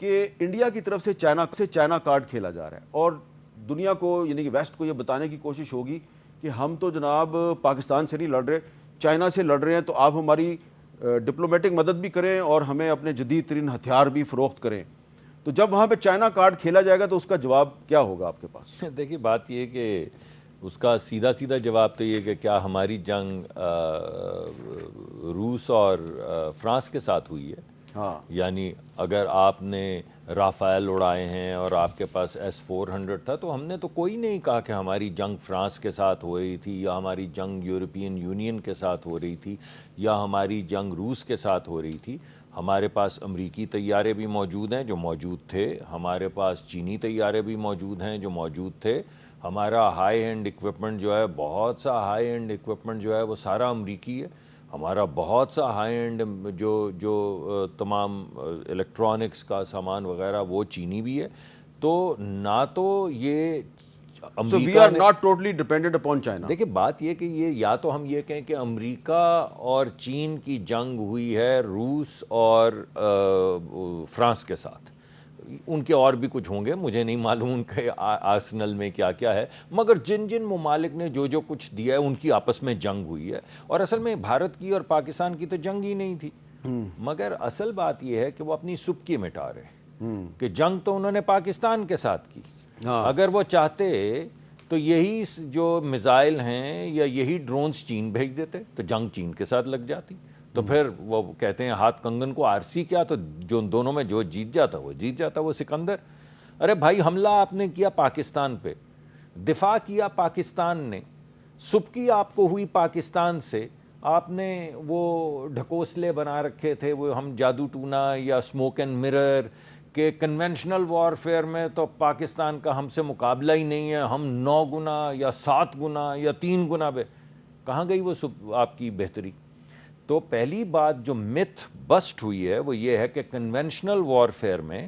کہ انڈیا کی طرف سے چائنا کارڈ کھیلا جا رہا ہے اور دنیا کو یعنی کہ ویسٹ کو یہ بتانے کی کوشش ہوگی کہ ہم تو جناب پاکستان سے نہیں لڑ رہے، چائنا سے لڑ رہے ہیں، تو آپ ہماری ڈپلومیٹک مدد بھی کریں اور ہمیں اپنے جدید ترین ہتھیار بھی فروخت کریں. تو جب وہاں پہ چائنا کارڈ کھیلا جائے گا تو اس کا جواب کیا ہوگا آپ کے پاس؟ دیکھیے بات یہ کہ اس کا سیدھا جواب تو یہ کہ کیا ہماری جنگ روس اور فرانس کے ساتھ ہوئی ہے. ہاں، یعنی اگر آپ نے رافیل اڑائے ہیں اور آپ کے پاس S-400 تھا تو ہم نے تو کوئی نہیں کہا کہ ہماری جنگ فرانس کے ساتھ ہو رہی تھی یا ہماری جنگ یورپین یونین کے ساتھ ہو رہی تھی یا ہماری جنگ روس کے ساتھ ہو رہی تھی. ہمارے پاس امریکی طیارے بھی موجود ہیں جو موجود تھے، ہمارے پاس چینی طیارے بھی موجود ہیں جو موجود تھے، ہمارا ہائی اینڈ اکوپمنٹ جو ہے، بہت سا ہائی اینڈ اکوپمنٹ جو ہے وہ سارا امریکی ہے، ہمارا بہت سا ہائی اینڈ جو تمام الیکٹرانکس کا سامان وغیرہ وہ چینی بھی ہے. تو نہ تو یہ so we are not totally dependent upon China. دیکھیں بات یہ کہ یہ یا تو ہم یہ کہیں کہ امریکہ اور چین کی جنگ ہوئی ہے روس اور فرانس کے ساتھ، ان کے اور بھی کچھ ہوں گے، مجھے نہیں معلوم ان کے آرسنل میں کیا کیا ہے، مگر جن ممالک نے جو کچھ دیا ہے ان کی آپس میں جنگ ہوئی ہے. اور اصل میں بھارت کی اور پاکستان کی تو جنگ ہی نہیں تھی، مگر اصل بات یہ ہے کہ وہ اپنی سبکی مٹا رہے کہ جنگ تو انہوں نے پاکستان کے ساتھ کی. اگر وہ چاہتے تو یہی جو میزائل ہیں یا یہی ڈرونز چین بھیج دیتے تو جنگ چین کے ساتھ لگ جاتی. تو پھر وہ کہتے ہیں ہاتھ کنگن کو آرسی کیا، تو جو دونوں میں جو جیت جاتا وہ جیت جاتا، وہ سکندر. ارے بھائی حملہ آپ نے کیا پاکستان پہ، دفاع کیا پاکستان نے، سبکی آپ کو ہوئی پاکستان سے، آپ نے وہ ڈھکوسلے بنا رکھے تھے، وہ ہم جادو ٹونا یا اسموک اینڈ مرر کہ کنونشنل وارفیئر میں تو پاکستان کا ہم سے مقابلہ ہی نہیں ہے، ہم 9 گنا یا 7 گنا یا 3 گنا کہاں گئی وہ آپ کی بہتری. تو پہلی بات جو متھ بسٹ ہوئی ہے وہ یہ ہے کہ کنونشنل وارفیئر میں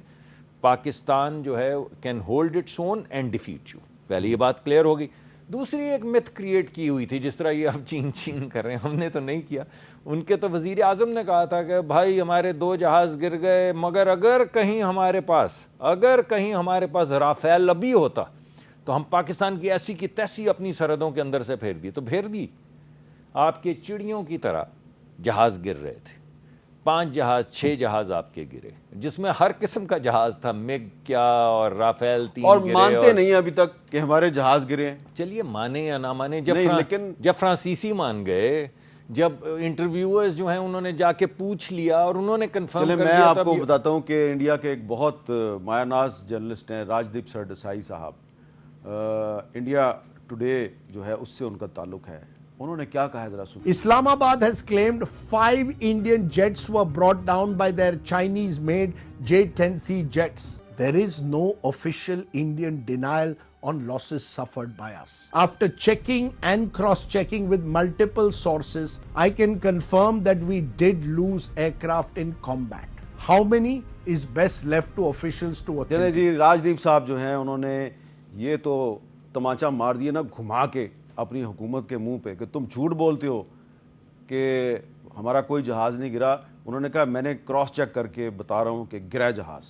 پاکستان جو ہے can hold its own and defeat you. پہلے یہ بات کلیئر ہوگی. دوسری ایک متھ کریٹ کی ہوئی تھی جس طرح یہ اب چین کر رہے ہیں، ہم نے تو نہیں کیا. ان کے تو وزیر اعظم نے کہا تھا کہ بھائی ہمارے 2 جہاز گر گئے، مگر اگر کہیں ہمارے پاس رافیل ابھی ہوتا تو ہم پاکستان کی ایسی کی تیسی اپنی سرحدوں کے اندر سے پھیر دی. تو پھیر دی. آپ کے چڑیوں کی طرح جہاز گر رہے تھے، 5 جہاز 6 جہاز آپ کے گرے، جس میں ہر قسم کا جہاز تھا، مگ کیا اور رافیل 3 اور مانتے نہیں ابھی تک کہ ہمارے جہاز گرے ہیں. چلیے مانے یا نہ مانے، جب فرانسیسی مان گئے، جب انٹرویورز جو ہیں انہوں نے جا کے پوچھ لیا اور انہوں نے کنفرم کر دیا. میں آپ کو بتاتا ہوں کہ انڈیا کے ایک بہت مایہ ناز جرنلسٹ ہیں راجدیپ سردیسائی صاحب، انڈیا ٹوڈے جو ہے اس سے ان کا تعلق ہے. انہوں نے کیا کہا ہے ذرا سنیں. Islam Abad has claimed 5 Indian jets were brought down by their Chinese-made J-10C jets. There is no official Indian denial on losses suffered by us. After checking and cross-checking with multiple sources, I can confirm that we did lose aircraft in combat. How many is best left to officials to authenticate. جی راجدیپ صاحب جو ہیں انہوں نے یہ تو تماچا مار دیا نا گھما کے اپنی حکومت کے منہ پہ کہ تم جھوٹ بولتے ہو کہ ہمارا کوئی جہاز نہیں گرا. انہوں نے کہا میں نے کراس چیک کر کے بتا رہا ہوں کہ گرا جہاز.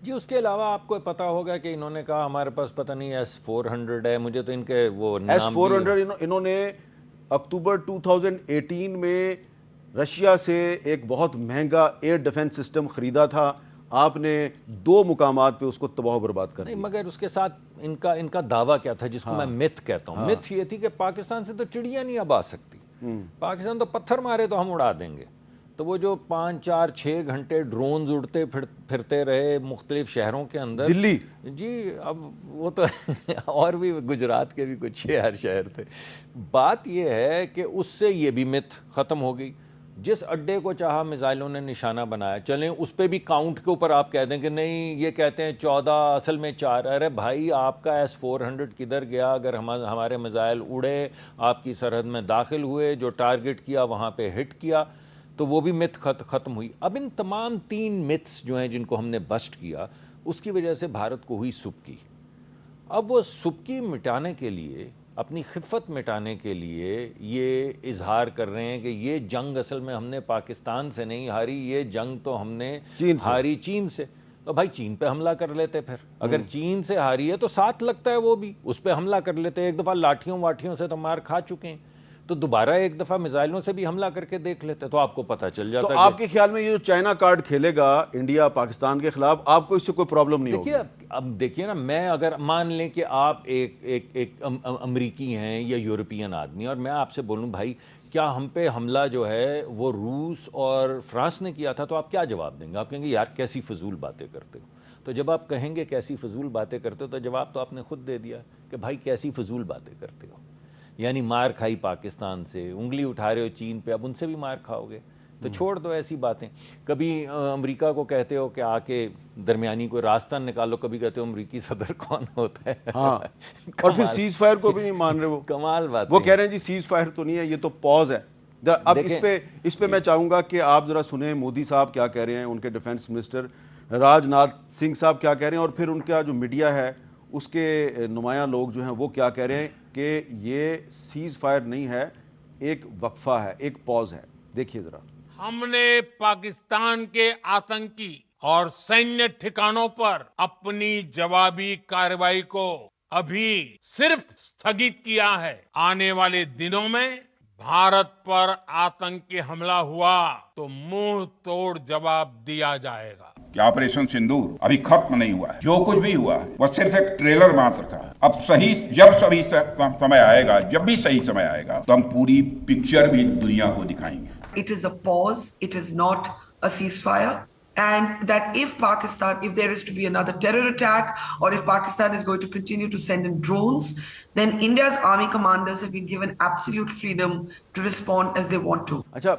جی اس کے علاوہ آپ کو پتا ہوگا کہ انہوں نے کہا ہمارے پاس پتہ نہیں S-400 ہے، مجھے تو ان کے وہ نام S-400 انہوں نے اکتوبر 2018 میں رشیا سے ایک بہت مہنگا ایئر ڈیفنس سسٹم خریدا تھا. آپ نے 2 مقامات پہ اس کو تباہ و برباد کر دیا. نہیں مگر اس کے ساتھ ان کا دعویٰ کیا تھا جس کو میں متھ کہتا ہوں. متھ یہ تھی کہ پاکستان سے تو چڑیاں نہیں اب آ سکتی، پاکستان تو پتھر مارے تو ہم اڑا دیں گے. تو وہ جو 5 4 6 گھنٹے ڈرونز اڑتے پھرتے رہے مختلف شہروں کے اندر دلی، جی اب وہ تو اور بھی گجرات کے بھی کچھ شہر تھے. بات یہ ہے کہ اس سے یہ بھی متھ ختم ہو گئی. جس اڈے کو چاہا میزائلوں نے نشانہ بنایا، چلیں اس پہ بھی کاؤنٹ کے اوپر آپ کہہ دیں کہ نہیں یہ کہتے ہیں 14 اصل میں 4. ارے بھائی آپ کا S-400 کدھر گیا؟ اگر ہمارے میزائل اڑے آپ کی سرحد میں داخل ہوئے، جو ٹارگٹ کیا وہاں پہ ہٹ کیا، تو وہ بھی متھ ختم ہوئی. اب ان تمام 3 متھس جو ہیں جن کو ہم نے بسٹ کیا، اس کی وجہ سے بھارت کو ہوئی سبکی. اب وہ سبکی مٹانے کے لیے، اپنی خفت مٹانے کے لیے یہ اظہار کر رہے ہیں کہ یہ جنگ اصل میں ہم نے پاکستان سے نہیں ہاری، یہ جنگ تو ہم نے ہاری چین سے. تو بھائی چین پہ حملہ کر لیتے، پھر اگر چین سے ہاری ہے تو ساتھ لگتا ہے وہ بھی، اس پہ حملہ کر لیتے. ایک دفعہ لاٹھیوں واٹھیوں سے تو مار کھا چکے ہیں، تو دوبارہ ایک دفعہ میزائلوں سے بھی حملہ کر کے دیکھ لیتے، تو آپ کو پتہ چل جاتا تو ہے. آپ کے خیال میں یہ جو چائنا کارڈ کھیلے گا انڈیا پاکستان کے خلاف، آپ کو اس سے کوئی پرابلم نہیں ہوگی؟ دیکھیے اب دیکھیے نا، میں اگر مان لیں کہ آپ ایک امریکی ہیں یا یورپین آدمی، اور میں آپ سے بولوں بھائی کیا ہم پہ حملہ جو ہے وہ روس اور فرانس نے کیا تھا، تو آپ کیا جواب دیں گے؟ آپ کہیں گے یار کیسی فضول باتیں کرتے ہو. تو جب آپ کہیں گے کیسی فضول باتیں کرتے ہو، تو جواب تو آپ نے خود دے دیا کہ بھائی کیسی فضول باتیں کرتے ہو. یعنی مار کھائی پاکستان سے، انگلی اٹھا رہے ہو چین پہ، اب ان سے بھی مار کھاؤ گے. تو چھوڑ دو ایسی باتیں. کبھی امریکہ کو کہتے ہو کہ آ کے درمیانی کوئی راستہ نکالو، کبھی کہتے ہو امریکی صدر کون ہوتا ہے. ہاں، اور پھر سیز فائر کو بھی نہیں مان رہے وہ. کمال بات. وہ کہہ رہے ہیں جی سیز فائر تو نہیں ہے، یہ تو پاز ہے. اب اس پہ میں چاہوں گا کہ آپ ذرا سنیں مودی صاحب کیا کہہ رہے ہیں، ان کے ڈیفنس منسٹر راج ناتھ سنگھ صاحب کیا کہہ رہے ہیں، اور پھر ان کا جو میڈیا ہے اس کے نمایاں لوگ جو ہیں وہ کیا کہہ رہے ہیں کہ یہ سیز فائر نہیں ہے، ایک وقفہ ہے، ایک پاز ہے. دیکھیے ذرا. ہم نے پاکستان کے آتنکی اور سینیہ ٹھکانوں پر اپنی جوابی کارروائی کو ابھی صرف استھگت کیا ہے. آنے والے دنوں میں بھارت پر آتنکی حملہ ہوا تو منہ توڑ جواب دیا جائے گا. کہ آپریشن سندور ابھی ختم نہیں ہوا ہے. جو کچھ بھی ہوا ہے وہ صرف ایک ٹریلر ماتر تھا. اب جب سمے آئے گا، جب بھی صحیح سمے آئے گا تو ہم پوری پکچر بھی دنیا کو دکھائیں گے. It is a pause, it is not a ceasefire, and that if there is to be another terror attack, or if Pakistan is going to continue to send in drones, then India's army commanders have been given absolute freedom to respond as they want to. اچھا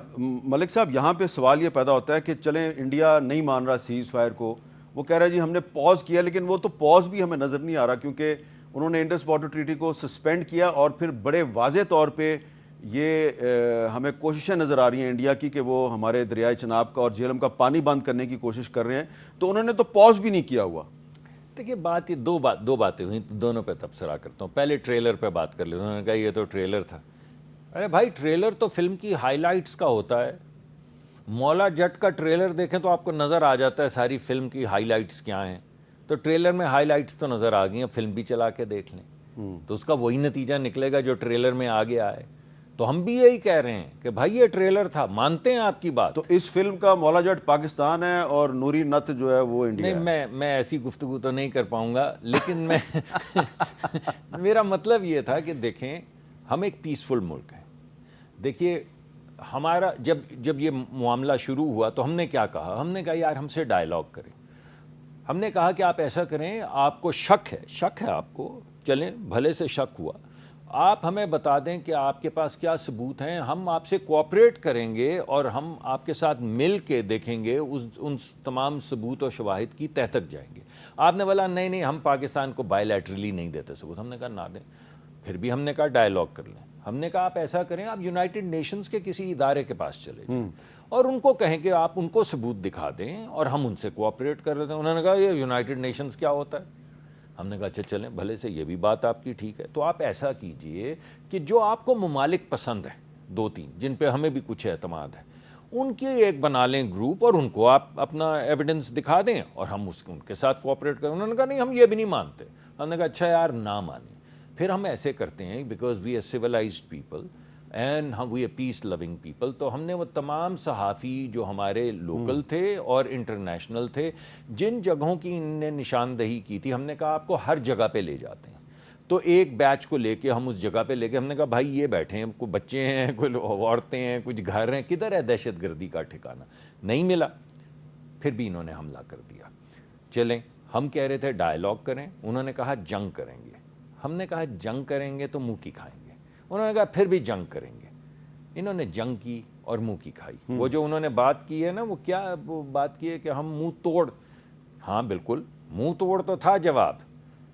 ملک صاحب، یہاں پہ سوال یہ پیدا ہوتا ہے کہ چلیں انڈیا نہیں مان رہا سیز فائر کو، وہ کہہ رہا ہے جی ہم نے پاز کیا، لیکن وہ تو پاز بھی ہمیں نظر نہیں آ رہا، کیونکہ انہوں نے انڈس واٹر ٹریٹی کو سسپینڈ کیا، اور پھر بڑے واضح طور پہ یہ ہمیں کوششیں نظر آ رہی ہیں انڈیا کی کہ وہ ہمارے دریائے چناب کا اور جہلم کا پانی بند کرنے کی کوشش کر رہے ہیں. تو انہوں نے تو پاز بھی نہیں کیا ہوا. دیکھیے بات یہ دو باتیں ہوئیں، دونوں پہ تبصرہ کرتا ہوں. پہلے ٹریلر پہ بات کر لیتا ہوں. انہوں نے کہا یہ تو ٹریلر تھا. ارے بھائی ٹریلر تو فلم کی ہائی لائٹس کا ہوتا ہے. مولا جٹ کا ٹریلر دیکھیں تو آپ کو نظر آ جاتا ہے ساری فلم کی ہائی لائٹس کیا ہیں. تو ٹریلر میں ہائی لائٹس تو نظر آ گئی ہیں، فلم بھی چلا کے دیکھ لیں تو اس کا وہی نتیجہ نکلے گا جو ٹریلر میں آ گیا ہے. تو ہم بھی یہی کہہ رہے ہیں کہ بھائی یہ ٹریلر تھا، مانتے ہیں آپ کی بات. تو اس فلم کا مولا جٹ پاکستان ہے اور نوری نت جو ہے وہ انڈیا ہے. نہیں، میں ایسی گفتگو تو نہیں کر پاؤں گا، لیکن میرا مطلب یہ تھا کہ دیکھیں ہم ایک پیسفل ملک ہیں. دیکھیے ہمارا جب یہ معاملہ شروع ہوا تو ہم نے کیا کہا؟ ہم نے کہا یار ہم سے ڈائیلاگ کریں. ہم نے کہا کہ آپ ایسا کریں، آپ کو شک ہے آپ کو، چلیں بھلے سے شک ہوا، آپ ہمیں بتا دیں کہ آپ کے پاس کیا ثبوت ہیں، ہم آپ سے کوآپریٹ کریں گے اور ہم آپ کے ساتھ مل کے دیکھیں گے، ان تمام ثبوت و شواہد کی تہ تک جائیں گے. آپ نے بولا نہیں ہم پاکستان کو بائی لیٹرلی نہیں دیتے ثبوت. ہم نے کہا نہ دیں. پھر بھی ہم نے کہا ڈائیلاگ کر لیں. ہم نے کہا آپ ایسا کریں، آپ یونائٹڈ نیشنز کے کسی ادارے کے پاس چلے جائیں اور ان کو کہیں کہ آپ ان کو ثبوت دکھا دیں اور ہم ان سے کوآپریٹ کر لیتے ہیں. انہوں نے کہا یہ یونائٹڈ نیشنز کیا ہوتا ہے؟ ہم نے کہا اچھا چلیں بھلے سے یہ بھی بات آپ کی ٹھیک ہے. تو آپ ایسا کیجئے کہ جو آپ کو ممالک پسند ہیں 2-3 جن پہ ہمیں بھی کچھ اعتماد ہے، ان کی ایک بنا لیں گروپ اور ان کو آپ اپنا ایویڈنس دکھا دیں اور ہم ان کے ساتھ کوآپریٹ کریں. انہوں نے کہا نہیں ہم یہ بھی نہیں مانتے. ہم نے کہا اچھا یار نہ مانیں. پھر ہم ایسے کرتے ہیں because we are civilized people and we are peace loving people. تو ہم نے وہ تمام صحافی جو ہمارے لوکل تھے اور انٹرنیشنل تھے، جن جگہوں کی ان نے نشاندہی کی تھی، ہم نے کہا آپ کو ہر جگہ پہ لے جاتے ہیں. تو ایک بیچ کو لے کے ہم اس جگہ پہ لے کے ہم نے کہا بھائی یہ بیٹھے ہیں، کوئی بچے ہیں، کوئی عورتیں ہیں، کچھ گھر ہیں، کدھر ہے دہشت گردی کا ٹھکانہ؟ نہیں ملا. پھر بھی انہوں نے حملہ کر دیا. چلیں ہم کہہ رہے تھے ڈائیلاگ کریں، انہوں نے کہا جنگ کریں گے. ہم نے کہا جنگ کریں گے تو منہ کی کھائیں گے. انہوں نے کہا پھر بھی جنگ کریں گے. انہوں نے جنگ کی اور منہ کی کھائی. وہ جو انہوں نے بات کی ہے نا، وہ کیا بات کی ہے کہ ہم منہ توڑ. ہاں بالکل منہ توڑ تو تھا جواب،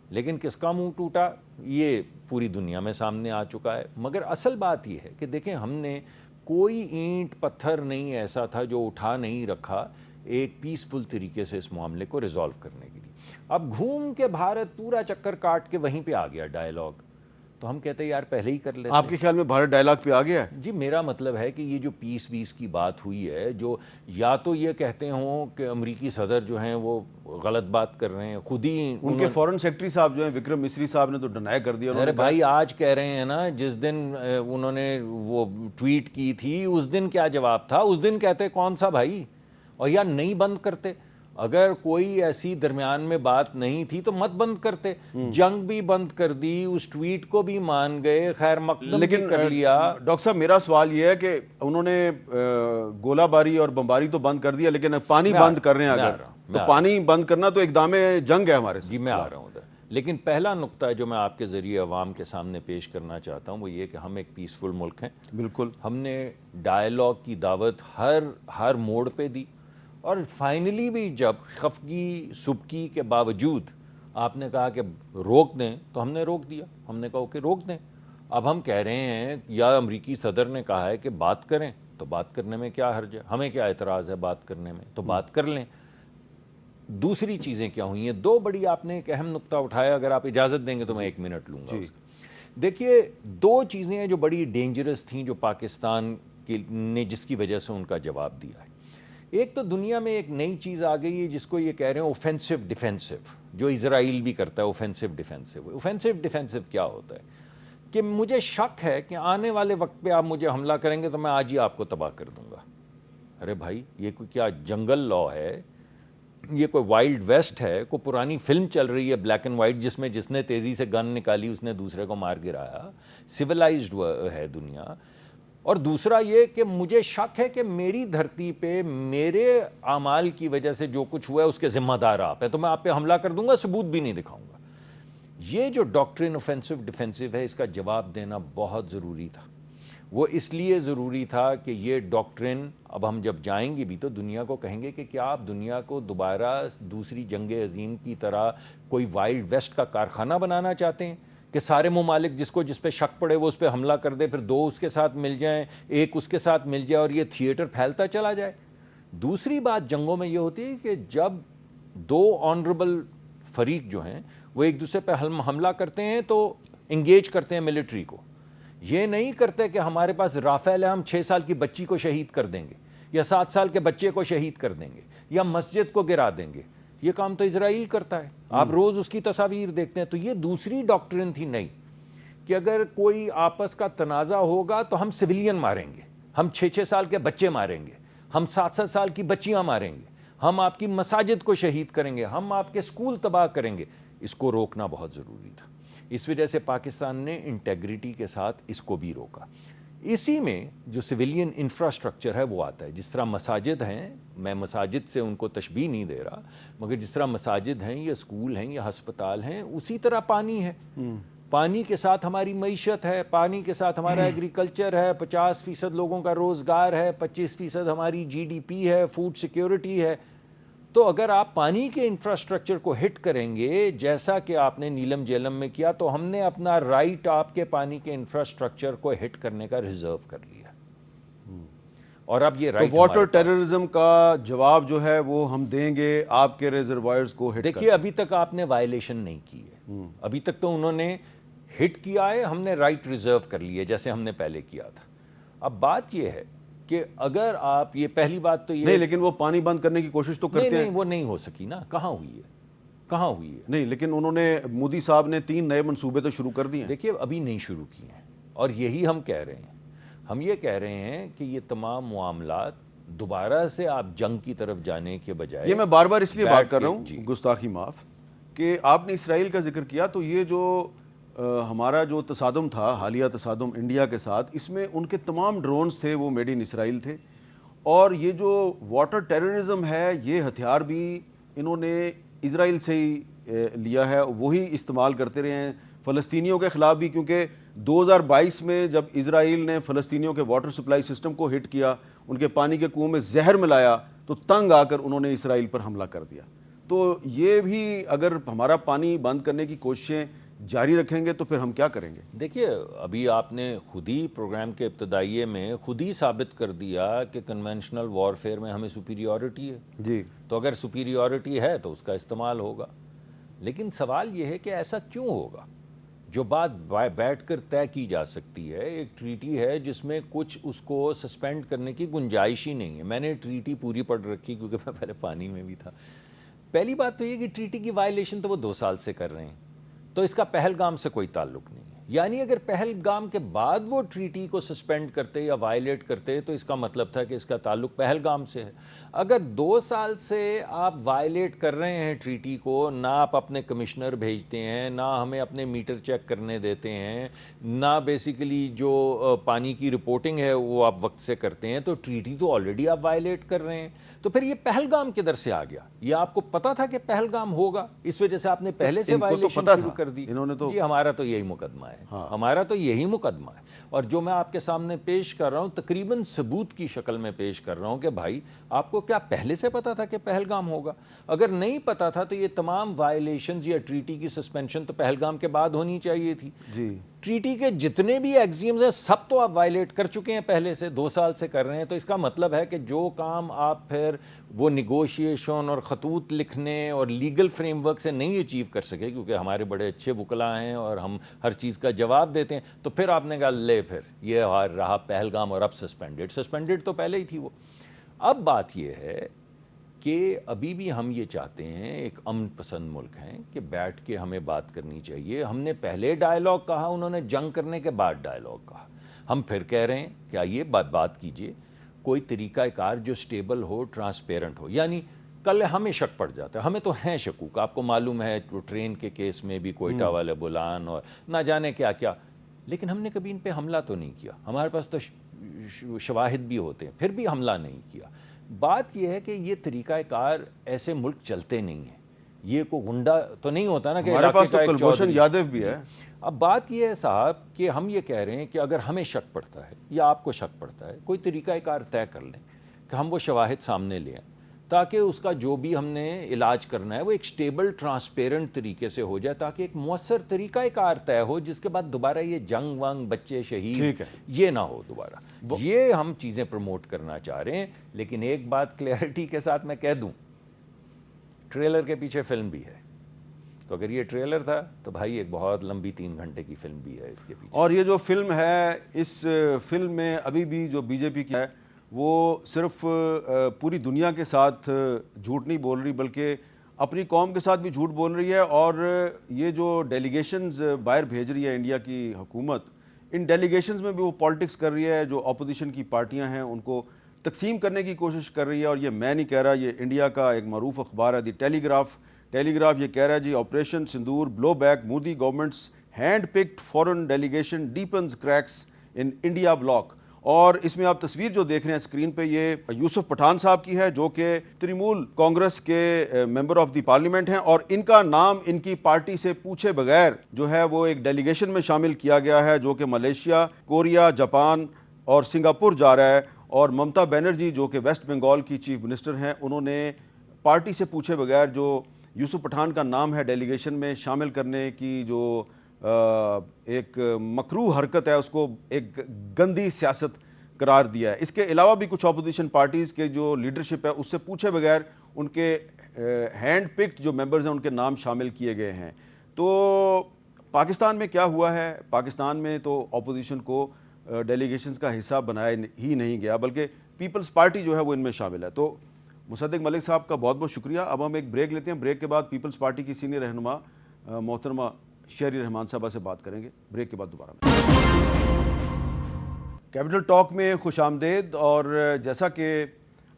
لیکن کس کا منہ ٹوٹا یہ پوری دنیا میں سامنے آ چکا ہے. مگر اصل بات یہ ہے کہ دیکھیں ہم نے کوئی اینٹ پتھر نہیں ایسا تھا جو اٹھا نہیں رکھا ایک پیسفل طریقے سے اس معاملے کو ریزالو کرنے کے لیے. اب گھوم کے بھارت پورا چکر کاٹ کے وہیں پہ آ گیا ڈائیلاگ. تو ہم کہتے ہیں یار پہلے ہی کر لیتے. آپ کے خیال میں بھارت ڈائلاگ پہ آ گیا ہے؟ جی میرا مطلب ہے کہ یہ جو پیس ویس کی بات ہوئی ہے، جو یا تو یہ کہتے ہوں کہ امریکی صدر جو ہیں وہ غلط بات کر رہے ہیں، خود ہی ان کے فورن سیکرٹری صاحب جو ہیں وکرم مسری صاحب نے تو ڈنائی کر دیا. ارے بھائی آج کہہ رہے ہیں نا، جس دن انہوں نے وہ ٹویٹ کی تھی اس دن کیا جواب تھا؟ اس دن کہتے کون سا بھائی، اور یا نہیں بند کرتے. اگر کوئی ایسی درمیان میں بات نہیں تھی تو مت بند کرتے. جنگ بھی بند کر دی، اس ٹویٹ کو بھی مان گئے، خیر مقدم بھی کر لیا. ڈاکٹر صاحب میرا سوال یہ ہے کہ انہوں نے گولہ باری اور بمباری تو بند کر دیا، لیکن پانی بند کر رہے ہیں اگر تو پانی بند کرنا تو اقدام جنگ ہے ہمارے سے. جی میں آ رہا ہوں ادھر. لیکن پہلا نقطہ جو میں آپ کے ذریعے عوام کے سامنے پیش کرنا چاہتا ہوں وہ یہ کہ ہم ایک پیسفل ملک ہیں. بالکل. ہم نے ڈائیلاگ کی دعوت ہر موڑ پہ دی، اور فائنلی بھی جب خفگی سبکی کے باوجود آپ نے کہا کہ روک دیں تو ہم نے روک دیا. ہم نے کہا کہ روک دیں. اب ہم کہہ رہے ہیں یا امریکی صدر نے کہا ہے کہ بات کریں تو بات کرنے میں کیا حرج ہے، ہمیں کیا اعتراض ہے بات کرنے میں، تو بات کر لیں. دوسری چیزیں کیا ہوئی ہیں؟ دو بڑی آپ نے ایک اہم نقطہ اٹھایا، اگر آپ اجازت دیں گے تو میں 1 منٹ لوں گا. دیکھیے 2 چیزیں ہیں جو بڑی ڈینجرس تھیں جو پاکستان نے جس کی وجہ سے ان کا جواب دیا ہے. ایک تو دنیا میں ایک نئی چیز آ گئی ہے جس کو یہ کہہ رہے ہیں اوفینسو ڈیفینسو، جو اسرائیل بھی کرتا ہے. اوفینسو ڈیفینسو، اوفینسو ڈیفینسو کیا ہوتا ہے کہ مجھے شک ہے کہ آنے والے وقت پہ آپ مجھے حملہ کریں گے تو میں آج ہی آپ کو تباہ کر دوں گا. ارے بھائی یہ کوئی کیا جنگل لا ہے؟ یہ کوئی وائلڈ ویسٹ ہے؟ کوئی پرانی فلم چل رہی ہے بلیک اینڈ وائٹ جس میں جس نے تیزی سے گن نکالی اس نے دوسرے کو مار گرایا؟ سویلائزڈ ہے دنیا. اور دوسرا یہ کہ مجھے شک ہے کہ میری دھرتی پہ میرے اعمال کی وجہ سے جو کچھ ہوا ہے اس کے ذمہ دار آپ ہیں، تو میں آپ پہ حملہ کر دوں گا، ثبوت بھی نہیں دکھاؤں گا. یہ جو ڈاکٹرن اوفینسو ڈیفینسو ہے اس کا جواب دینا بہت ضروری تھا. وہ اس لیے ضروری تھا کہ یہ ڈاکٹرن اب ہم جب جائیں گے بھی تو دنیا کو کہیں گے کہ کیا آپ دنیا کو دوبارہ دوسری جنگ عظیم کی طرح کوئی وائلڈ ویسٹ کا کارخانہ بنانا چاہتے ہیں کہ سارے ممالک جس پہ شک پڑے وہ اس پہ حملہ کر دے، پھر 2 اس کے ساتھ مل جائیں، 1 اس کے ساتھ مل جائے اور یہ تھیٹر پھیلتا چلا جائے. دوسری بات جنگوں میں یہ ہوتی ہے کہ جب 2 آنریبل فریق جو ہیں وہ ایک دوسرے پہ حملہ کرتے ہیں تو انگیج کرتے ہیں ملٹری کو. یہ نہیں کرتے کہ ہمارے پاس رافیل ہے، ہم 6 سال کی بچی کو شہید کر دیں گے یا 7 سال کے بچے کو شہید کر دیں گے یا مسجد کو گرا دیں گے. یہ کام تو اسرائیل کرتا ہے، آپ روز اس کی تصاویر دیکھتے ہیں. تو یہ دوسری ڈاکٹرن تھی نئی کہ اگر کوئی آپس کا تنازع ہوگا تو ہم سویلین ماریں گے، ہم 6 سال کے بچے ماریں گے، ہم 7 سال کی بچیاں ماریں گے، ہم آپ کی مساجد کو شہید کریں گے، ہم آپ کے اسکول تباہ کریں گے. اس کو روکنا بہت ضروری تھا. اس وجہ سے پاکستان نے انٹیگریٹی کے ساتھ اس کو بھی روکا. اسی میں جو سویلین انفراسٹرکچر ہے وہ آتا ہے. جس طرح مساجد ہیں، میں مساجد سے ان کو تشبیہ نہیں دے رہا، مگر جس طرح مساجد ہیں یا اسکول ہیں یا ہسپتال ہیں، اسی طرح پانی ہے. پانی کے ساتھ ہماری معیشت ہے، پانی کے ساتھ ہمارا ایگریکلچر ہے، 50% لوگوں کا روزگار ہے، 25% ہماری GDP ہے، فوڈ سیکیورٹی ہے. تو اگر آپ پانی کے انفراسٹرکچر کو ہٹ کریں گے جیسا کہ آپ نے نیلم جیلم میں کیا، تو ہم نے اپنا رائٹ آپ کے پانی کے انفراسٹرکچر کو ہٹ کرنے کا ریزرو کر لیا. اور اب یہ رائٹ واٹر ٹیررزم کا جواب جو ہے وہ ہم دیں گے آپ کے ریزروائرز کو ہٹ. دیکھیے ابھی تک آپ نے وائلیشن نہیں کی ہے، ابھی تک تو انہوں نے ہٹ کیا ہے، ہم نے رائٹ ریزرو کر لی ہے جیسے ہم نے پہلے کیا تھا. اب بات یہ ہے کہ اگر آپ یہ پہلی بات تو یہ نہیں، لیکن وہ پانی بند کرنے کی کوشش تو کرتے ہیں. نہیں وہ نہیں ہو سکی نا. کہاں ہوئی ہے؟ نہیں، لیکن انہوں نے مودی صاحب نے 3 نئے منصوبے تو شروع کر دیے ہیں. دیکھیے ابھی نہیں شروع کیے ہیں، اور یہی ہم کہہ رہے ہیں. ہم یہ کہہ رہے ہیں کہ یہ تمام معاملات دوبارہ سے آپ جنگ کی طرف جانے کے بجائے، یہ میں بار بار اس لیے بات کر رہا ہوں، گستاخی معاف، کہ آپ نے اسرائیل کا ذکر کیا تو یہ جو ہمارا جو تصادم تھا، حالیہ تصادم انڈیا کے ساتھ، اس میں ان کے تمام ڈرونز تھے وہ میڈ ان اسرائیل تھے. اور یہ جو واٹر ٹیررزم ہے یہ ہتھیار بھی انہوں نے اسرائیل سے ہی لیا ہے، وہی استعمال کرتے رہے ہیں فلسطینیوں کے خلاف بھی. کیونکہ 2022 میں جب اسرائیل نے فلسطینیوں کے واٹر سپلائی سسٹم کو ہٹ کیا، ان کے پانی کے کنویں میں زہر ملایا، تو تنگ آ کر انہوں نے اسرائیل پر حملہ کر دیا. تو یہ بھی اگر ہمارا پانی بند کرنے کی کوششیں جاری رکھیں گے تو پھر ہم کیا کریں گے؟ دیکھیے ابھی آپ نے خود ہی پروگرام کے ابتدائیے میں خود ہی ثابت کر دیا کہ کنونشنل وارفیئر میں ہمیں سپیریورٹی ہے. جی، تو اگر سپیریورٹی ہے تو اس کا استعمال ہوگا. لیکن سوال یہ ہے کہ ایسا کیوں ہوگا؟ جو بات بیٹھ کر طے کی جا سکتی ہے، ایک ٹریٹی ہے جس میں کچھ اس کو سسپینڈ کرنے کی گنجائش ہی نہیں ہے. میں نے ٹریٹی پوری پڑھ رکھی کیونکہ میں پہلے پانی میں بھی تھا. پہلی بات تو یہ کہ ٹریٹی کی وائلیشن تو وہ 2 سال سے کر رہے ہیں، تو اس کا پہلگام سے کوئی تعلق نہیں ہے. یعنی اگر پہلگام کے بعد وہ ٹریٹی کو سسپینڈ کرتے یا وائلیٹ کرتے تو اس کا مطلب تھا کہ اس کا تعلق پہلگام سے ہے. اگر 2 سال سے آپ وائلیٹ کر رہے ہیں ٹریٹی کو، نہ آپ اپنے کمشنر بھیجتے ہیں، نہ ہمیں اپنے میٹر چیک کرنے دیتے ہیں، نہ بیسیکلی جو پانی کی رپورٹنگ ہے وہ آپ وقت سے کرتے ہیں، تو ٹریٹی تو آلریڈی آپ وائلیٹ کر رہے ہیں. تو پھر یہ پہلگام کدھر سے آ گیا؟ یہ آپ کو پتا تھا کہ پہلگام ہوگا، اس وجہ سے آپ نے پہلے سے وائلیشن شروع کر دی؟ جی ہمارا تو یہی مقدمہ ہے، ہمارا تو یہی مقدمہ ہے. اور جو میں آپ کے سامنے پیش کر رہا ہوں تقریباً ثبوت کی شکل میں پیش کر رہا ہوں کہ بھائی آپ کو کیا پہلے سے پتا تھا کہ پہلگام ہوگا؟ اگر نہیں پتا تھا تو یہ تمام وائلیشنز یا ٹریٹی کی سسپینشن تو پہلگام کے بعد ہونی چاہیے تھی. جی ٹریٹی کے جتنے بھی ایگزیمز ہیں سب تو آپ وائلیٹ کر چکے ہیں، پہلے سے 2 سال سے کر رہے ہیں. تو اس کا مطلب ہے کہ جو کام آپ پھر وہ نیگوشیشن اور خطوط لکھنے اور لیگل فریم ورک سے نہیں اچیو کر سکے، کیونکہ ہمارے بڑے اچھے وکلاء ہیں اور ہم ہر چیز کا جواب دیتے ہیں، تو پھر آپ نے کہا لے پھر یہ رہا پہلگام اور اب سسپینڈڈ تو پہلے ہی تھی وہ. اب بات یہ ہے کہ ابھی بھی ہم یہ چاہتے ہیں، ایک امن پسند ملک ہیں، کہ بیٹھ کے ہمیں بات کرنی چاہیے. ہم نے پہلے ڈائیلاگ کہا، انہوں نے جنگ کرنے کے بعد ڈائیلاگ کہا. ہم پھر کہہ رہے ہیں کہ آئیے بات کیجئے، کوئی طریقہ کار جو سٹیبل ہو، ٹرانسپیرنٹ ہو. یعنی کل ہمیں شک پڑ جاتا ہے، ہمیں تو ہیں شکوک، آپ کو معلوم ہے ٹرین کے کیس میں بھی کوئٹہ والے بلان اور نہ جانے کیا کیا، لیکن ہم نے کبھی ان پہ حملہ تو نہیں کیا. ہمارے پاس تو شواہد بھی ہوتے ہیں، پھر بھی حملہ نہیں کیا. بات یہ ہے کہ یہ طریقہ کار ایسے ملک چلتے نہیں ہیں. یہ کوئی غنڈہ تو نہیں ہوتا نا کہ ہمارے پاس تو کلبھوشن یادو بھی ہے. اب بات یہ ہے صاحب کہ ہم یہ کہہ رہے ہیں کہ اگر ہمیں شک پڑتا ہے یا آپ کو شک پڑتا ہے، کوئی طریقہ کار طے کر لیں کہ ہم وہ شواہد سامنے لے آئیں، تاکہ اس کا جو بھی ہم نے علاج کرنا ہے وہ ایک سٹیبل ٹرانسپیرنٹ طریقے سے ہو جائے، تاکہ ایک مؤثر طریقہ کار طے ہو جس کے بعد دوبارہ یہ جنگ ونگ بچے شہید یہ نہ ہو دوبارہ. یہ ہم چیزیں پروموٹ کرنا چاہ رہے ہیں. لیکن ایک بات کلیئرٹی کے ساتھ میں کہہ دوں، ٹریلر کے پیچھے فلم بھی ہے. تو اگر یہ ٹریلر تھا تو بھائی ایک بہت لمبی 3 گھنٹے کی فلم بھی ہے اس کے پیچھے. اور یہ جو فلم ہے، اس فلم میں ابھی بھی جو بی جے پی کی ہے وہ صرف پوری دنیا کے ساتھ جھوٹ نہیں بول رہی، بلکہ اپنی قوم کے ساتھ بھی جھوٹ بول رہی ہے. اور یہ جو ڈیلیگیشنز باہر بھیج رہی ہے انڈیا کی حکومت، ان ڈیلیگیشنز میں بھی وہ پالیٹکس کر رہی ہے. جو اپوزیشن کی پارٹیاں ہیں ان کو تقسیم کرنے کی کوشش کر رہی ہے. اور یہ میں نہیں کہہ رہا، یہ انڈیا کا ایک معروف اخبار ہے دی ٹیلیگراف یہ کہہ رہا ہے جی، operation Sindoor blow back Modi government's hand picked foreign delegation deepens cracks in India bloc. اور اس میں آپ تصویر جو دیکھ رہے ہیں اسکرین پہ، یہ یوسف پٹھان صاحب کی ہے جو کہ ترنمول کانگریس کے ممبر آف دی پارلیمنٹ ہیں، اور ان کا نام ان کی پارٹی سے پوچھے بغیر جو ہے وہ ایک ڈیلیگیشن میں شامل کیا گیا ہے، جو کہ ملیشیا، کوریا، جاپان اور سنگاپور جا رہا ہے. اور ممتا بینرجی جو کہ ویسٹ بنگال کی چیف منسٹر ہیں، انہوں نے پارٹی سے پوچھے بغیر جو یوسف پٹھان کا نام ہے ڈیلیگیشن میں شامل کرنے کی جو ایک مکروہ حرکت ہے، اس کو ایک گندی سیاست قرار دیا ہے. اس کے علاوہ بھی کچھ اپوزیشن پارٹیز کے جو لیڈرشپ ہے اس سے پوچھے بغیر ان کے ہینڈ پکڈ جو ممبرز ہیں ان کے نام شامل کیے گئے ہیں. تو پاکستان میں کیا ہوا ہے؟ پاکستان میں تو اپوزیشن کو ڈیلیگیشنز کا حصہ بنایا ہی نہیں گیا، بلکہ پیپلز پارٹی جو ہے وہ ان میں شامل ہے. تو مصدق ملک صاحب کا بہت بہت شکریہ. اب ہم ایک بریک لیتے ہیں، بریک کے بعد پیپلز پارٹی کی سینئر رہنما محترمہ شہری رحمان صاحبہ سے بات کریں گے. بریک کے بعد دوبارہ کیپٹل ٹاک میں خوش آمدید. اور جیسا کہ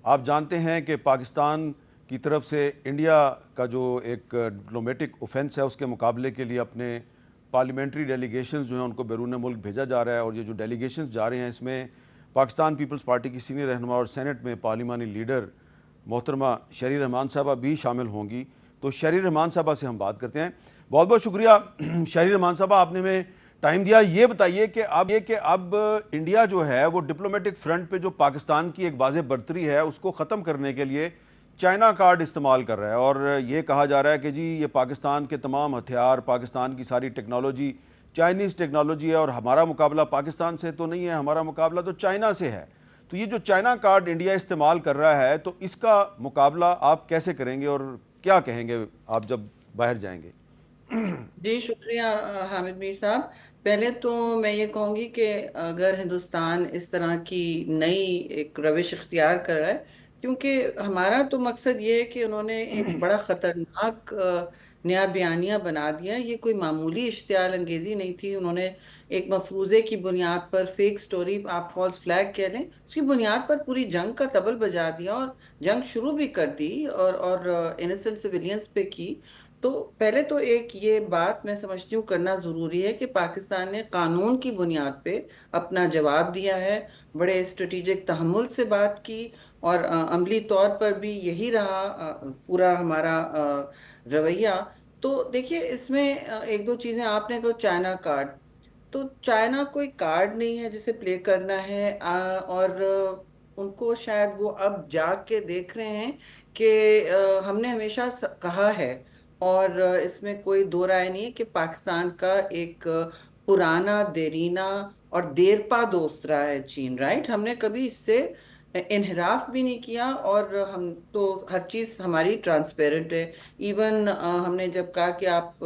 آپ جانتے ہیں کہ پاکستان کی طرف سے انڈیا کا جو ایک ڈپلومیٹک اوفینس ہے اس کے مقابلے کے لیے اپنے پارلیمنٹری ڈیلیگیشنز جو ہیں ان کو بیرون ملک بھیجا جا رہا ہے. اور یہ جو ڈیلیگیشنز جا رہے ہیں اس میں پاکستان پیپلز پارٹی کی سینئر رہنما اور سینٹ میں پارلیمانی لیڈر محترمہ شہری رحمان صاحبہ بھی شامل ہوں گی. تو شہری رحمان صاحبہ سے ہم بات کرتے ہیں. بہت بہت شکریہ شہری رحمان صاحبہ، آپ نے ہمیں ٹائم دیا. یہ بتائیے کہ اب انڈیا جو ہے وہ ڈپلومیٹک فرنٹ پہ جو پاکستان کی ایک واضح برتری ہے اس کو ختم کرنے کے لیے چائنا کارڈ استعمال کر رہا ہے، اور یہ کہا جا رہا ہے کہ جی یہ پاکستان کے تمام ہتھیار، پاکستان کی ساری ٹیکنالوجی چائنیز ٹیکنالوجی ہے، اور ہمارا مقابلہ پاکستان سے تو نہیں ہے، ہمارا مقابلہ تو چائنا سے ہے. تو یہ جو چائنا کارڈ انڈیا استعمال کر رہا ہے تو اس کا مقابلہ آپ کیسے کریں گے اور کیا کہیں گے آپ جب باہر جائیں گے؟ جی شکریہ حامد میر صاحب. پہلے تو میں یہ کہوں گی کہ اگر ہندوستان اس طرح کی نئی ایک روش اختیار کر رہا ہے، کیونکہ ہمارا تو مقصد یہ ہے کہ انہوں نے ایک بڑا خطرناک نیا بیانیہ بنا دیا. یہ کوئی معمولی اشتعال انگیزی نہیں تھی. انہوں نے ایک مفروضے کی بنیاد پر، فیک سٹوری، آپ فالس فلیگ کہہ لیں، اس کی بنیاد پر پوری جنگ کا تبل بجا دیا اور جنگ شروع بھی کر دی اور انیسنٹ سویلینز پہ کی. تو پہلے تو ایک یہ بات میں سمجھتی ہوں کرنا ضروری ہے کہ پاکستان نے قانون کی بنیاد پہ اپنا جواب دیا ہے، بڑے اسٹریٹجک تحمل سے بات کی، اور عملی طور پر بھی یہی رہا پورا ہمارا رویہ. تو دیکھیے اس میں ایک دو چیزیں آپ نے کہا. چائنا کارڈ، تو چائنا کوئی کارڈ نہیں ہے جسے پلے کرنا ہے، اور ان کو شاید وہ اب جاگ کے دیکھ رہے ہیں کہ ہم نے ہمیشہ کہا ہے، اور اس میں کوئی دو رائے نہیں ہے کہ پاکستان کا ایک پرانا، دیرینہ اور دیرپا دوست رہا ہے چین. رائٹ، ہم نے کبھی اس سے انحراف بھی نہیں کیا، اور ہم تو ہر چیز ہماری ٹرانسپیرنٹ ہے. ایون ہم نے جب کہا کہ آپ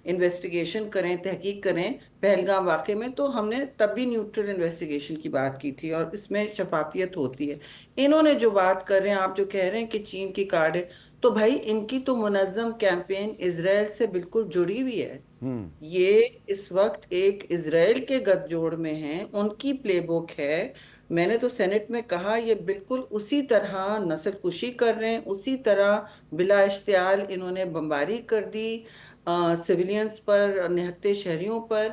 انویسٹیگیشن کریں، تحقیق کریں پہلگام واقعے میں، تو ہم نے تب بھی نیوٹرل انویسٹیگیشن کی بات کی تھی، اور اس میں شفافیت ہوتی ہے. انہوں نے جو بات کر رہے ہیں، آپ جو کہہ رہے ہیں کہ چین کی کارڈ ہے، تو بھائی ان کی تو منظم کیمپین اسرائیل سے بالکل جڑی ہوئی ہے. یہ اس وقت ایک اسرائیل کے گٹھ جوڑ میں ہیں، ان کی پلے بک ہے. میں نے تو سینٹ میں کہا یہ بالکل اسی طرح نسل کشی کر رہے ہیں، اسی طرح بلا اشتعال انہوں نے بمباری کر دی سویلینز پر، نہتے شہریوں پر.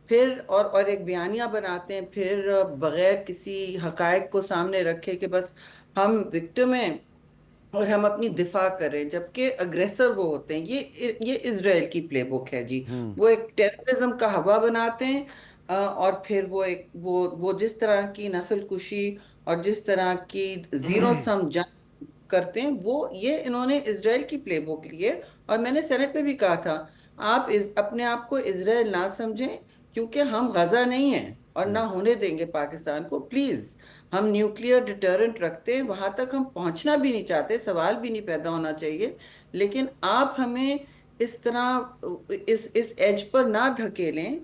پھر اور ایک بیانیہ بناتے ہیں، پھر بغیر کسی حقائق کو سامنے رکھے کہ بس ہم وکٹم ہیں اور ہم اپنی دفاع کریں، جبکہ اگریسر وہ ہوتے ہیں. یہ اسرائیل کی پلے بک ہے جی. وہ ایک ٹیررزم کا ہوا بناتے ہیں، اور پھر وہ جس طرح کی نسل کشی اور جس طرح کی زیرو سم جنگ کرتے ہیں، یہ انہوں نے اسرائیل کی پلے بک لی ہے. اور میں نے سینٹ میں بھی کہا تھا، آپ اپنے آپ کو اسرائیل نہ سمجھیں، کیونکہ ہم غزہ نہیں ہیں اور نہ ہونے دیں گے پاکستان کو. پلیز، ہم نیوکلیئر ڈیٹرنٹ رکھتے ہیں، وہاں تک ہم پہنچنا بھی نہیں چاہتے، سوال بھی نہیں پیدا ہونا چاہیے. لیکن آپ ہمیں اس طرح اس ایج پر نہ دھکیلیں.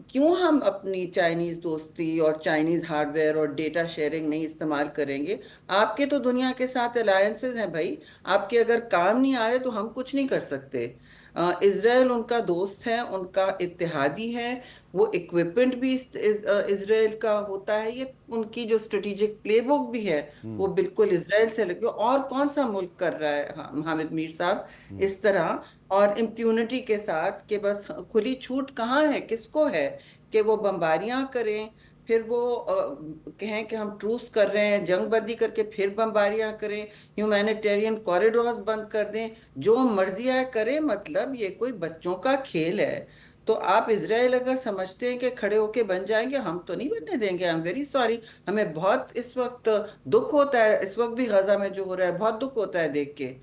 کیوں ہم اپنی چائنیز دوستی اور چائنیز ہارڈ ویئر اور ڈیٹا شیئرنگ نہیں استعمال کریں گے؟ آپ کے تو دنیا کے ساتھ الائنسز ہیں بھائی، آپ کے اگر کام نہیں آ رہے تو ہم کچھ نہیں کر سکتے. اسرائیل ان کا دوست ہے، ان کا اتحادی ہے. وہ اکوپمنٹ بھی اسرائیل کا ہوتا ہے. یہ ان کی جو اسٹریٹجک پلے بک بھی ہے وہ بالکل اسرائیل سے لگی. اور کون سا ملک کر رہا ہے حامد میر صاحب اس طرح، اور امپیونٹی کے ساتھ، کہ بس کھلی چھوٹ کہاں ہے، کس کو ہے کہ وہ بمباریاں کریں، پھر وہ کہیں کہ ہم ٹروس کر رہے ہیں، جنگ بندی کر کے پھر بمباریاں کریں، ہیومینیٹیرین کوریڈورز بند کر دیں، جو مرضی ہے کریں. مطلب یہ کوئی بچوں کا کھیل ہے. تو آپ اسرائیل اگر سمجھتے ہیں کہ کھڑے ہو کے بن جائیں گے، ہم تو نہیں بننے دیں گے. ویری سوری، ہمیں بہت اس وقت دکھ ہوتا ہے. اس وقت بھی غزہ میں جو ہو رہا ہے بہت دکھ ہوتا ہے دیکھ کے،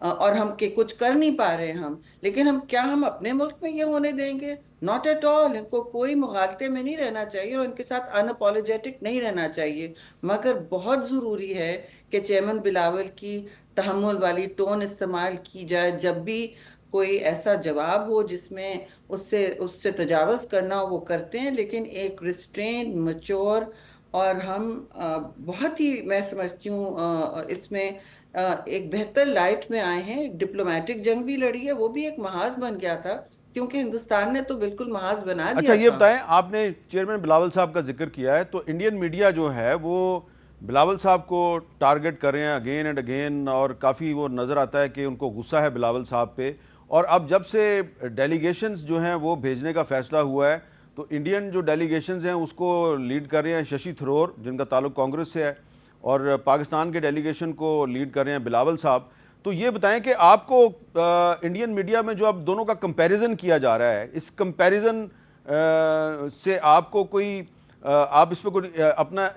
اور ہم کہ کچھ کر نہیں پا رہے ہیں ہم. لیکن ہم اپنے ملک میں یہ ہونے دیں گے؟ Not at all. ان کو کوئی مغالطے میں نہیں رہنا چاہیے، اور ان کے ساتھ ان اپولوجیٹک نہیں رہنا چاہیے. مگر بہت ضروری ہے کہ چیئرمین بلاول کی تحمل والی ٹون استعمال کی جائے جب بھی کوئی ایسا جواب ہو جس میں اس سے تجاوز کرنا ہو، وہ کرتے ہیں. لیکن ایک ریسٹرینڈ، میچور، اور ہم بہت ہی، میں سمجھتی ہوں اس میں ایک بہتر لائٹ میں آئے ہیں. ایک ڈپلومیٹک جنگ بھی لڑی ہے، وہ بھی ایک محاذ بن گیا تھا، کیونکہ ہندوستان نے تو بالکل محاذ بنا دیا اچھا تھا. یہ بتائیں، آپ نے چیئرمین بلاول صاحب کا ذکر کیا ہے، تو انڈین میڈیا جو ہے وہ بلاول صاحب کو ٹارگٹ کر رہے ہیں اگین اینڈ اگین، اور کافی وہ نظر آتا ہے کہ ان کو غصہ ہے بلاول صاحب پہ. اور اب جب سے ڈیلیگیشنز جو ہیں وہ بھیجنے کا فیصلہ ہوا ہے، تو انڈین جو ڈیلیگیشنز ہیں اس کو لیڈ کر رہے ہیں ششی تھرور، جن کا تعلق کانگریس سے ہے، اور پاکستان کے ڈیلیگیشن کو لیڈ کر رہے ہیں بلاول صاحب. تو یہ بتائیں کہ آپ کو انڈین میڈیا میں جو اب دونوں کا کمپیریزن کیا جا رہا ہے، اس کمپیریزن سے آپ کو کوئی، آپ اس پہ کوئی اپنا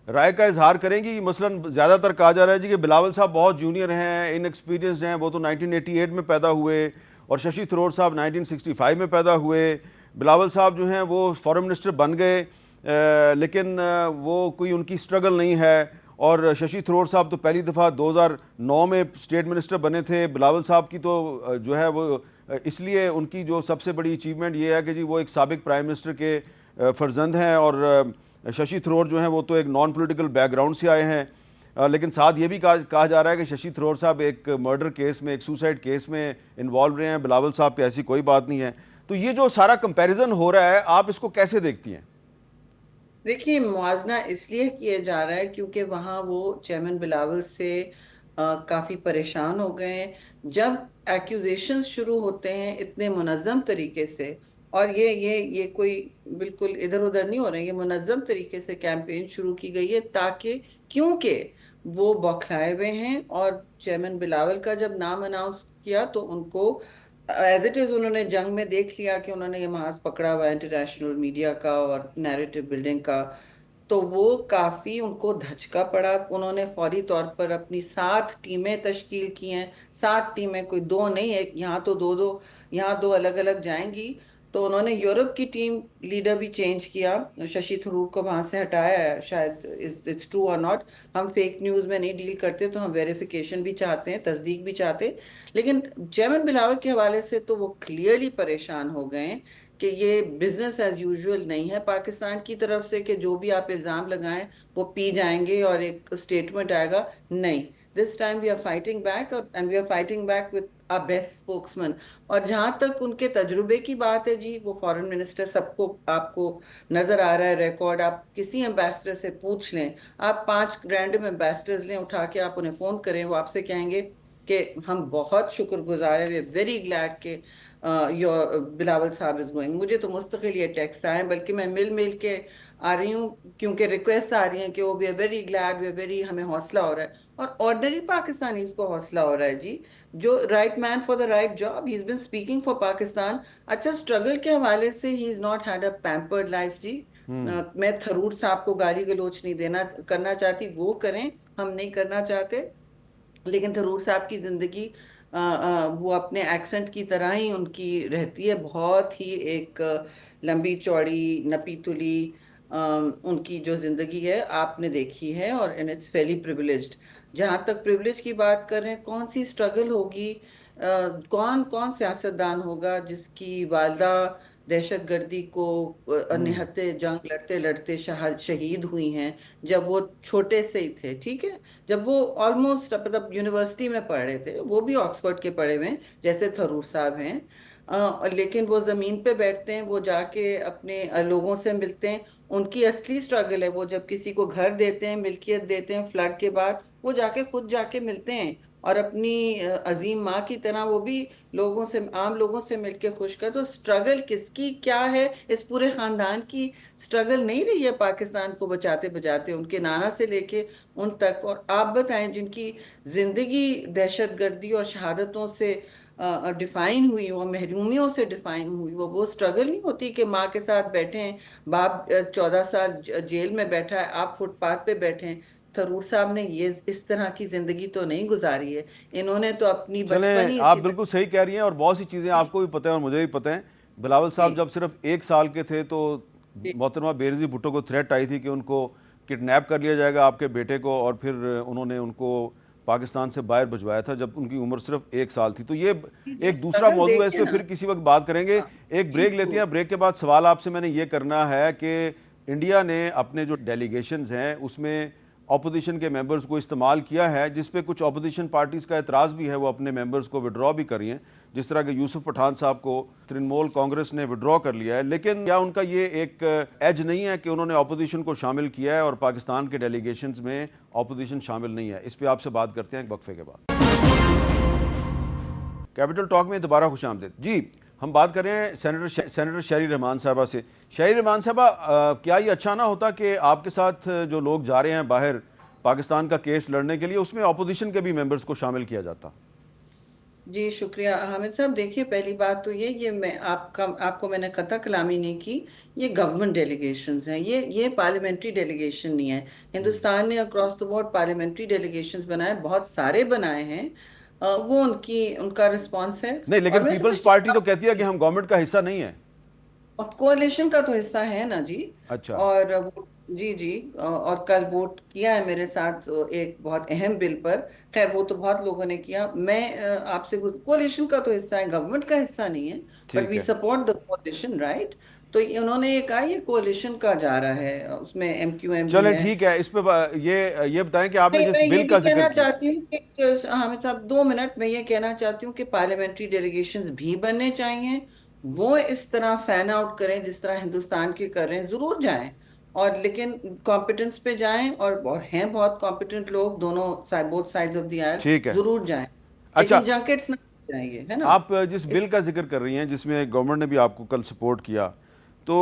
رائے کا اظہار کریں گی؟ مثلا زیادہ تر کہا جا رہا ہے جی کہ بلاول صاحب بہت جونیئر ہیں، ان ایکسپیرینسڈ ہیں، وہ تو 1988 میں پیدا ہوئے، اور ششی تھرور صاحب 1965 میں پیدا ہوئے. بلاول صاحب جو ہیں وہ فارن منسٹر بن گئے، لیکن وہ کوئی ان کی سٹرگل نہیں ہے. اور ششی تھرور صاحب تو پہلی دفعہ 2009 میں اسٹیٹ منسٹر بنے تھے. بلاول صاحب کی تو جو ہے وہ اس لیے ان کی جو سب سے بڑی اچیومنٹ یہ ہے کہ جی وہ ایک سابق پرائم منسٹر کے فرزند ہیں، اور ششی تھرور جو ہیں وہ تو ایک نان پولیٹیکل بیک گراؤنڈ سے آئے ہیں، لیکن ساتھ یہ بھی کہا جا رہا ہے کہ ششی تھرور صاحب ایک مرڈر کیس میں، ایک سوسائڈ کیس میں انوالو رہے ہیں، بلاول صاحب پہ ایسی کوئی بات نہیں ہے. تو یہ جو سارا کمپیریزن ہو رہا ہے آپ اس کو کیسے دیکھتی ہیں؟ دیکھیے، موازنہ اس لیے کیا جا رہا ہے کیونکہ وہاں وہ چیئرمین بلاول سے کافی پریشان ہو گئے ہیں. جب ایکیوزیشنز شروع ہوتے ہیں اتنے منظم طریقے سے، اور یہ کوئی بالکل ادھر ادھر نہیں ہو رہا ہے، یہ منظم طریقے سے کیمپین شروع کی گئی ہے تاکہ، کیونکہ وہ بوکھلائے ہوئے ہیں، اور چیئرمین بلاول کا جب نام اناؤنس کیا تو ان کو ایز اٹ از انہوں نے جنگ میں دیکھ لیا کہ انہوں نے یہ محاذ پکڑا ہوا ہے انٹرنیشنل میڈیا کا اور نیریٹو بلڈنگ کا، تو وہ کافی ان کو دھچکا پڑا. انہوں نے فوری طور پر اپنی 7 ٹیمیں تشکیل کی ہیں. 7 ٹیمیں، کوئی 2 نہیں، ایک یہاں تو 2 یہاں 2 الگ الگ جائیں گی. تو انہوں نے یورپ کی ٹیم لیڈر بھی چینج کیا، ششی تھرور کو وہاں سے ہٹایا ہے. شاید اٹس ٹرو اور ناٹ، ہم فیک نیوز میں نہیں ڈیل کرتے تو ہم ویریفیکیشن بھی چاہتے ہیں، تصدیق بھی چاہتے ہیں. لیکن چیئرمین بلاول کے حوالے سے تو وہ کلیئرلی پریشان ہو گئے ہیں کہ یہ بزنس ایز یوزول نہیں ہے پاکستان کی طرف سے، کہ جو بھی آپ الزام لگائیں وہ پی جائیں گے اور ایک اسٹیٹمنٹ آئے گا. نہیں، this time we are fighting back, and we are fighting back with a best spokesman. اور جہاں تک ان کے تجربے کی بات ہے جی، وہ فارن منسٹر سب کو آپ کو نظر آ رہا ہے ریکارڈ. آپ کسی ایمبیسڈر سے پوچھ لیں، آپ 5 رینڈم ایمبیسڈرز لیں اٹھا کے، آپ انہیں فون کریں، وہ آپ سے کہیں گے کہ ہم بہت شکر گزار ہیں، وی آر ویری گلیڈ کہ بلاول صاحب از گوئنگ. مجھے تو مستقل یہ ٹیکسٹ آئے ہیں، بلکہ میں مل کے آ رہی ہوں کیونکہ ریکویسٹ آ رہی ہیں کہ وہ we are very glad, we are very, ہمیں حوصلہ ہو رہا ہے. اور آرڈنری پاکستانیز کو حوصلہ ہو رہا ہے جی، جو right man for the right job, he is been speaking for Pakistan. اچھا، اسٹرگل کے حوالے سے he is not had a pampered life جی. میں تھرور صاحب کو گالی گلوچ نہیں کرنا چاہتی، وہ کریں، ہم نہیں کرنا چاہتے. لیکن تھرور صاحب کی زندگی وہ اپنے ایکسنٹ کی طرح ہی ان کی رہتی ہے، بہت ہی ایک لمبی چوڑی نپی تلی ان کی جو زندگی ہے آپ نے دیکھی ہے، اور اٹس فیلی پریویلیجڈ. جہاں تک پریویلیج کی بات کر رہے ہیں، کون سی اسٹرگل ہوگی، کون سیاستدان ہوگا جس کی والدہ دہشت گردی کو نہت جنگ لڑتے لڑتے شہید ہوئی ہیں جب وہ چھوٹے سے ہی تھے. ٹھیک ہے، جب وہ آلموسٹ مطلب یونیورسٹی میں پڑھ رہے تھے، وہ بھی آکسفورڈ کے پڑھے ہوئے ہیں جیسے تھرور صاحب ہیں، لیکن وہ زمین پہ بیٹھتے ہیں، وہ جا کے اپنے لوگوں سے ملتے ہیں. ان کی اصلی اسٹرگل ہے وہ جب کسی کو گھر دیتے ہیں، ملکیت دیتے ہیں فلڈ کے بعد، وہ خود جا کے ملتے ہیں، اور اپنی عظیم ماں کی طرح وہ بھی لوگوں سے، عام لوگوں سے مل کے خوش کر. تو اسٹرگل کس کی کیا ہے، اس پورے خاندان کی اسٹرگل نہیں رہی ہے پاکستان کو بچاتے بچاتے، ان کے نانا سے لے کے ان تک. اور آپ بتائیں، جن کی زندگی دہشت گردی اور شہادتوں سے ڈیفائن ہوئی، وہ محرومیوں سے ڈیفائن ہوئی، وہ اسٹرگل نہیں ہوتی کہ ماں کے ساتھ بیٹھے ہیں، باپ 14 سال جیل میں بیٹھا ہے، آپ فٹ پاتھ پہ بیٹھے ہیں. تھرور صاحب نے یہ اس طرح کی زندگی تو نہیں گزاری ہے، انہوں نے تو اپنی بچپن ہی. آپ بالکل صحیح کہہ رہی ہیں، اور بہت سی چیزیں آپ کو بھی پتہ ہیں اور مجھے بھی پتہ ہیں. بلاول صاحب جب صرف 1 سال کے تھے تو محترمہ بےنظیر بھٹو کو تھریٹ آئی تھی کہ ان کو کڈنیپ کر لیا جائے گا، آپ کے بیٹے کو، اور پھر انہوں نے ان کو پاکستان سے باہر بھجوایا تھا جب ان کی عمر صرف 1 سال تھی. تو یہ ایک دوسرا موضوع ہے، اس پہ پھر کسی وقت بات کریں گے. ایک بریک لیتے ہیں، بریک کے بعد سوال آپ سے میں نے یہ کرنا ہے کہ انڈیا نے اپنے جو ڈیلیگیشنز ہیں اس میں اپوزیشن کے ممبرز کو استعمال کیا ہے، جس پہ کچھ اپوزیشن پارٹیز کا اعتراض بھی ہے، وہ اپنے ممبرز کو وڈرا بھی کر رہی ہیں، جس طرح کہ یوسف پٹھان صاحب کو ترنمول کانگریس نے وڈرا کر لیا ہے. لیکن کیا ان کا یہ ایک ایج نہیں ہے کہ انہوں نے اپوزیشن کو شامل کیا ہے اور پاکستان کے ڈیلیگیشنز میں اپوزیشن شامل نہیں ہے؟ اس پہ آپ سے بات کرتے ہیں ایک وقفے کے بعد. کیپٹل ٹاک میں دوبارہ خوش آمدید. جی، ہم بات کر رہے ہیں سینیٹر شہری رحمان صاحبہ سے. شہری رحمان صاحبہ، کیا یہ اچھا نہ ہوتا کہ آپ کے ساتھ جو لوگ جا رہے ہیں باہر پاکستان کا کیس لڑنے کے لیے، اس میں اپوزیشن کے بھی ممبرز کو شامل کیا جاتا؟ جی شکریہ حامد صاحب. دیکھیے، پہلی بات تو یہ میں آپ کو میں نے قطع کلامی نہیں کی، یہ گورنمنٹ ڈیلیگیشنز ہیں، یہ پارلیمنٹری ڈیلیگیشن نہیں ہے. ہندوستان نے across the board parliamentary delegations بنائے، بہت سارے بنائے ہیں، وہ ان کا رسپانس ہے. نہیں، لیکن پیپلز پارٹی تو کہتی ہے کہ ہم گورنمنٹ کا حصہ نہیں ہیں. کوalition کا تو حصہ ہے نا جی. اچھا. اور جی جی اور کل ووٹ کیا ہے میرے ساتھ ایک بہت اہم بل پر. خیر وہ تو بہت لوگوں نے کیا. میں آپ سے کولیشن کا تو حصہ ہے, گورنمنٹ کا حصہ نہیں ہے, بٹ ٹھیک وی ہے. Support the coalition right. تو انہوں نے یہ کہا یہ کولیشن کا جا رہا ہے, اس میں ایم کیو ایم بھی چلیں ہے. ٹھیک ہے, اس پہ یہ بتائیں کہ آپ نے میں جس یہ بل بھی کا ذکر کہنا کیا. چاہتی ہوں کہ حامد صاحب 2 منٹ میں یہ کہنا چاہتی ہوں کہ پارلیمنٹری ڈیلیگیشنز بھی بننے چاہیے. وہ اس طرح فین آؤٹ کریں جس طرح ہندوستان کے کر رہے ہیں, ضرور جائیں اور لیکن کمپٹنس پہ جائیں, اور ہیں بہت کمپٹنٹ لوگ دونوں both sides of the oil, ٹھیک ہے. ضرور جائیں اچھا, لیکن جنکٹس نہ جائیے, ہے نا. آپ جس بل کا ذکر کر رہی ہیں جس میں گورنمنٹ نے بھی آپ کو کل سپورٹ کیا, تو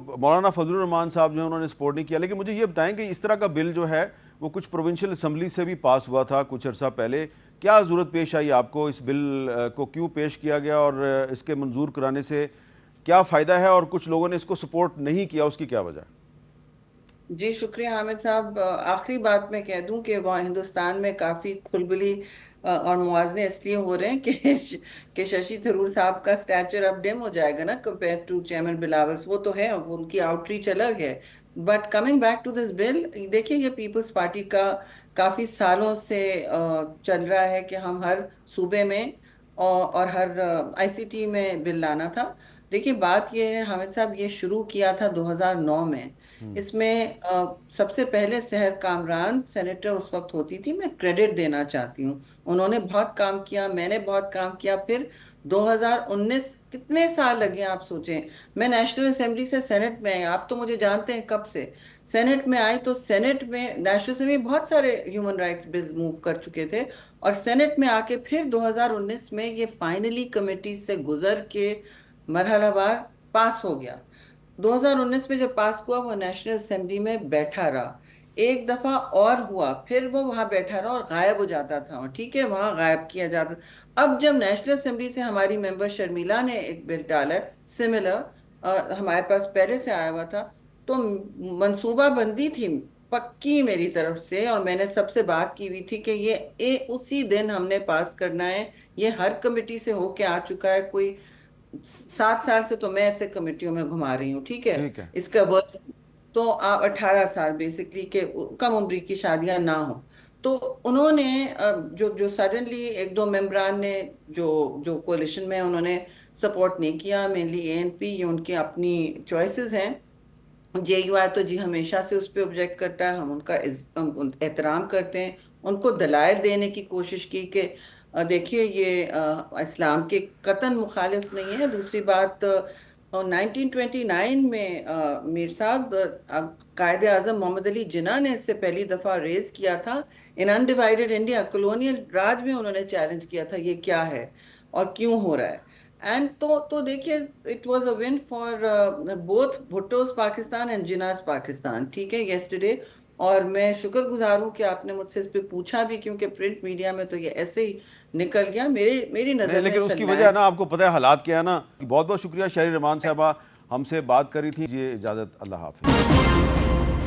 مولانا فضل الرحمان صاحب جو ہیں انہوں نے سپورٹ نہیں کیا, لیکن مجھے یہ بتائیں کہ اس طرح کا بل جو ہے وہ کچھ پروونشل اسمبلی سے بھی پاس ہوا تھا کچھ عرصہ پہلے. کیا ضرورت پیش آئی آپ کو, اس بل کو کیوں پیش کیا گیا, اور اس کے منظور کرانے سے کیا فائدہ ہے, اور کچھ لوگوں نے اس کو سپورٹ نہیں کیا, اس کی کیا وجہ ہے؟ جی شکریہ حامد صاحب. آخری بات میں کہہ دوں کہ وہاں ہندوستان میں کافی کھلبلی اور موازنے اس لیے ہو رہے ہیں کہ ششی تھرور صاحب کا سٹیچر اب ڈیم ہو جائے گا نا کمپیئر ٹو چیئرمین بلاولس. وہ تو ہے, ان کی آؤٹ ریچ الگ ہے. But coming back to this bill, دیکھیے یہ پیپلز پارٹی کا کافی سالوں سے چل رہا ہے کہ ہم ہر صوبے میں اور ہر آئی سی ٹی میں بل لانا تھا. دیکھیے بات یہ ہے حامد صاحب, یہ شروع کیا تھا 2009 میں. اس میں سب سے پہلے سحر کامران سینیٹر اس وقت ہوتی تھی, میں کریڈٹ دینا چاہتی ہوں, انہوں نے بہت کام کیا, میں نے بہت کام کیا. پھر 2019 کتنے سال لگے آپ سوچیں. میں نیشنل اسمبلی سے سینٹ میں آئی, آپ تو مجھے جانتے ہیں کب سے سینٹ میں آئی, تو سینٹ میں نیشنل اسمبلی بہت سارے ہیومن رائٹس بلز موو کر چکے تھے, اور سینٹ میں آ کے پھر 2019 میں یہ فائنلی کمیٹی سے گزر کے مرحلہ وار پاس ہو گیا. 2019 میں جب پاس ہوا وہ نیشنل اسمبلی میں بیٹھا رہا, ایک دفعہ اور ہوا, پھر وہ وہاں بیٹھا رہا اور غائب ہو جاتا تھا, ٹھیک ہے, وہاں غائب کیا جاتا. اب جب نیشنل اسمبلی سے ہماری ممبر شرمیلا نے ایک بل ڈالا سملر, ہمارے پاس پہلے سے آیا ہوا تھا, تو منصوبہ بندی تھی پکی میری طرف سے, اور میں نے سب سے بات کی ہوئی تھی کہ یہ اسی دن ہم نے پاس کرنا ہے. یہ ہر کمیٹی سے ہو کے آ چکا ہے, کوئی 7 سال سے تو میں ایسے کمیٹیوں میں گھما رہی ہوں, ٹھیک ہے. اس کا تو آپ 18 سال بیسکلی کہ کم عمری کی شادیاں نہ ہوں. تو انہوں نے جو سڈنلی ایک دو ممبران نے جو کولیشن میں انہوں نے سپورٹ نہیں کیا, مینلی اے این پی, یہ ان کی اپنی چوائسز ہیں. جے یو آئی تو جی ہمیشہ سے اس پہ آبجیکٹ کرتا ہے, ہم ان کا احترام کرتے ہیں. ان کو دلائل دینے کی کوشش کی کہ دیکھیے یہ اسلام کے قطعاً مخالف نہیں ہے. دوسری بات 1929 میں میر صاحب قائد اعظم محمد علی جناح نے اس سے پہلی دفعہ ریز کیا تھا ان انڈیوائیڈڈ انڈیا, کلونیل راج میں انہوں نے چیلنج کیا تھا یہ کیا ہے اور کیوں ہو رہا ہے. اینڈ تو دیکھیے it was a one for both Bhuttos Pakistan and Jinnah's Pakistan, ٹھیک ہے, یسٹرڈے. اور میں شکر گزار ہوں کہ آپ نے مجھ سے اس پہ پوچھا بھی, کیونکہ پرنٹ میڈیا میں تو یہ ایسے ہی نکل گیا. میری نظر میں لیکن اس کی وجہ نا آپ کو پتہ ہے حالات کیا ہے نا. بہت بہت شکریہ شہری رحمان صاحبہ, ہم سے بات کری تھی. یہ اجازت, اللہ حافظ.